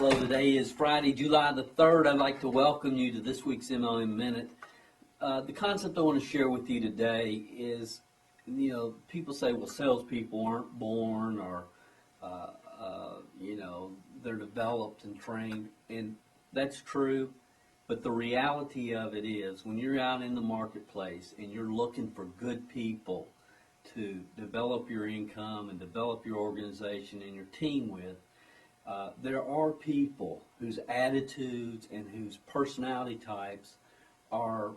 Hello, today is Friday, July the 3rd. I'd like to welcome you to this week's MLM Minute. The concept I want to share with you today is, people say, well, salespeople aren't born or, they're developed and trained, and that's true. But the reality of it is, when you're out in the marketplace and you're looking for good people to develop your income and develop your organization and your team with, there are people whose attitudes and whose personality types are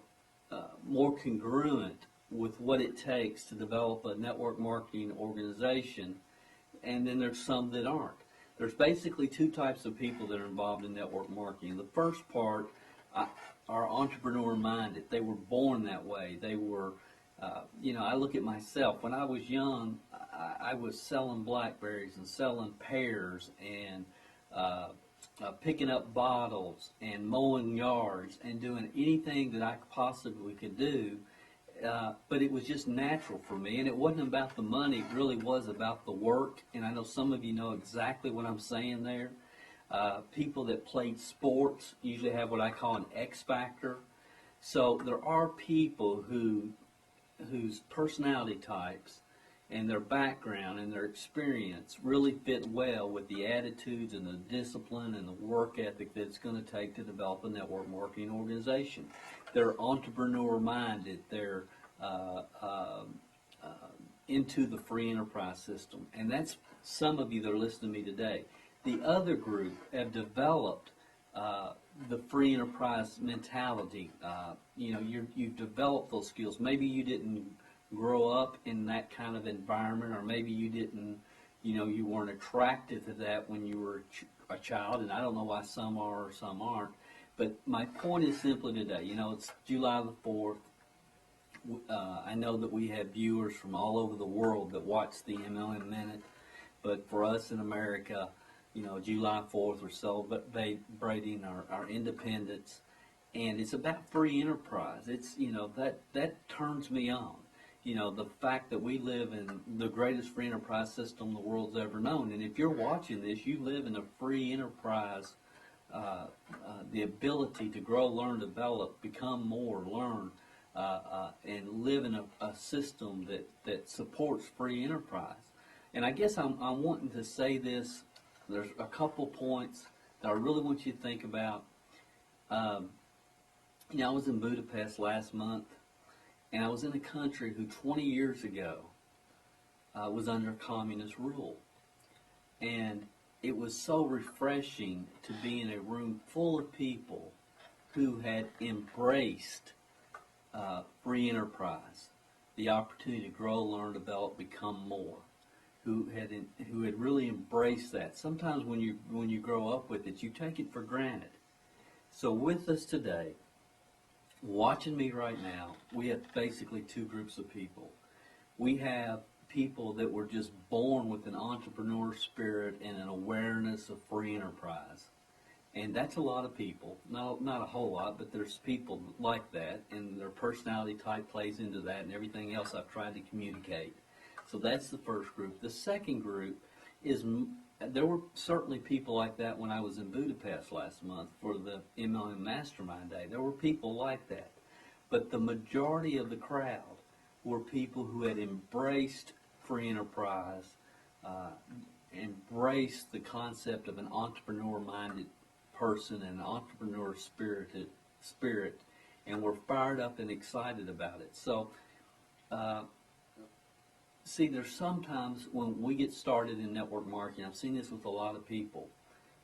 more congruent with what it takes to develop a network marketing organization, and then there's some that aren't. There's basically two types of people that are involved in network marketing. The first part are entrepreneur-minded. They were born that way. They were, I look at myself. When I was young, I was selling blackberries and selling pears and picking up bottles and mowing yards and doing anything that I possibly could do. But it was just natural for me, and it wasn't about the money. It really was about the work, and I know some of you know exactly what I'm saying there. People that played sports usually have what I call an X factor. So there are people whose personality types and their background and their experience really fit well with the attitudes and the discipline and the work ethic that it's going to take to develop a network marketing organization. They're entrepreneur-minded. They're into the free enterprise system. And that's some of you that are listening to me today. The other group have developed the free enterprise mentality. You've developed those skills. Maybe you didn't grow up in that kind of environment, or maybe you didn't, you weren't attracted to that when you were a child, and I don't know why some are or some aren't. But my point is simply today, it's July the 4th. I know that we have viewers from all over the world that watch the MLM Minute, but for us in America, July 4th, we're celebrating our independence, and it's about free enterprise. It's, that turns me on. The fact that we live in the greatest free enterprise system the world's ever known. And if you're watching this, you live in a free enterprise, the ability to grow, learn, develop, become more, learn, and live in a system that supports free enterprise. And I guess I'm wanting to say this. There's a couple points that I really want you to think about. I was in Budapest last month, and I was in a country who 20 years ago was under communist rule. And it was so refreshing to be in a room full of people who had embraced free enterprise, the opportunity to grow, learn, develop, become more. Who had really embraced that. Sometimes when you grow up with it, you take it for granted. So with us today, watching me right now, we have basically two groups of people. We have people that were just born with an entrepreneur spirit and an awareness of free enterprise. And that's a lot of people. Not a whole lot, but there's people like that, and their personality type plays into that and everything else I've tried to communicate. So that's the first group. The second group is, there were certainly people like that when I was in Budapest last month for the MLM Mastermind Day. There were people like that. But the majority of the crowd were people who had embraced free enterprise, embraced the concept of an entrepreneur-minded person and an entrepreneur spirit, and were fired up and excited about it. So, see, there's sometimes when we get started in network marketing, I've seen this with a lot of people,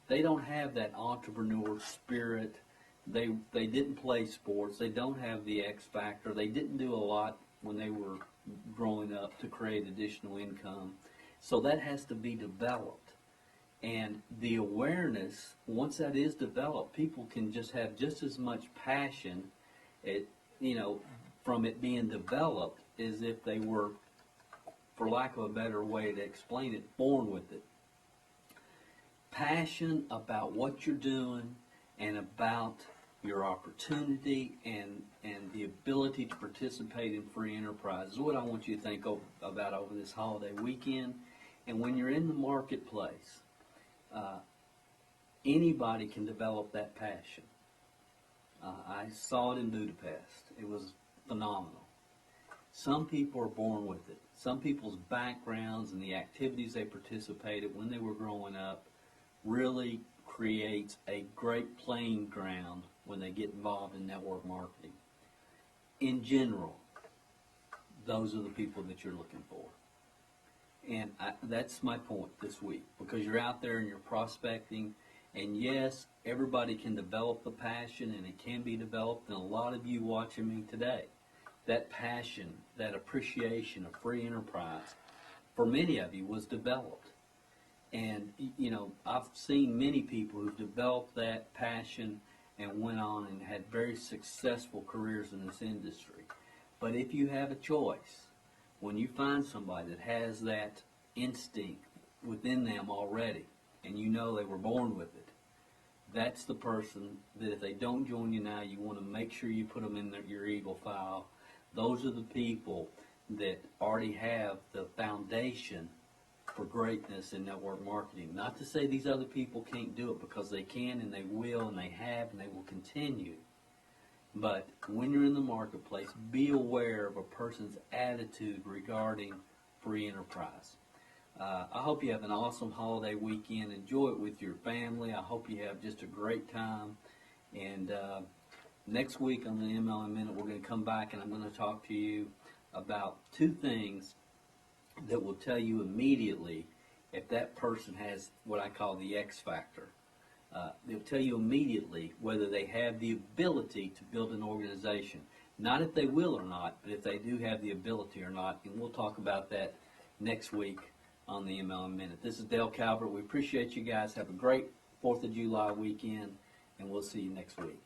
they don't have that entrepreneur spirit. They didn't play sports. They don't have the X factor. They didn't do a lot when they were growing up to create additional income. So that has to be developed. And the awareness, once that is developed, people can just have just as much passion, from it being developed as if they were, for lack of a better way to explain it, born with it. Passion about what you're doing and about your opportunity and the ability to participate in free enterprise is what I want you to think about over this holiday weekend. And when you're in the marketplace, Anybody can develop that passion. I saw it in Budapest. It was phenomenal. Some people are born with it. Some people's backgrounds and the activities they participated when they were growing up really creates a great playing ground when they get involved in network marketing. In general, those are the people that you're looking for. And that's my point this week, because you're out there and you're prospecting, and yes, everybody can develop the passion, and it can be developed, and a lot of you watching me today, that passion, that appreciation of free enterprise, for many of you was developed. And, you know, I've seen many people who've developed that passion and went on and had very successful careers in this industry. But if you have a choice, when you find somebody that has that instinct within them already, and you know they were born with it, that's the person that if they don't join you now, you want to make sure you put them in your Eagle file. Those are the people that already have the foundation for greatness in network marketing. Not to say these other people can't do it, because they can and they will and they have and they will continue. But when you're in the marketplace, be aware of a person's attitude regarding free enterprise. I hope you have an awesome holiday weekend. Enjoy it with your family. I hope you have just a great time. And next week on the MLM Minute, we're going to come back and I'm going to talk to you about two things that will tell you immediately if that person has what I call the X factor. They'll tell you immediately whether they have the ability to build an organization. Not if they will or not, but if they do have the ability or not. And we'll talk about that next week on the MLM Minute. This is Dale Calvert. We appreciate you guys. Have a great 4th of July weekend, and we'll see you next week.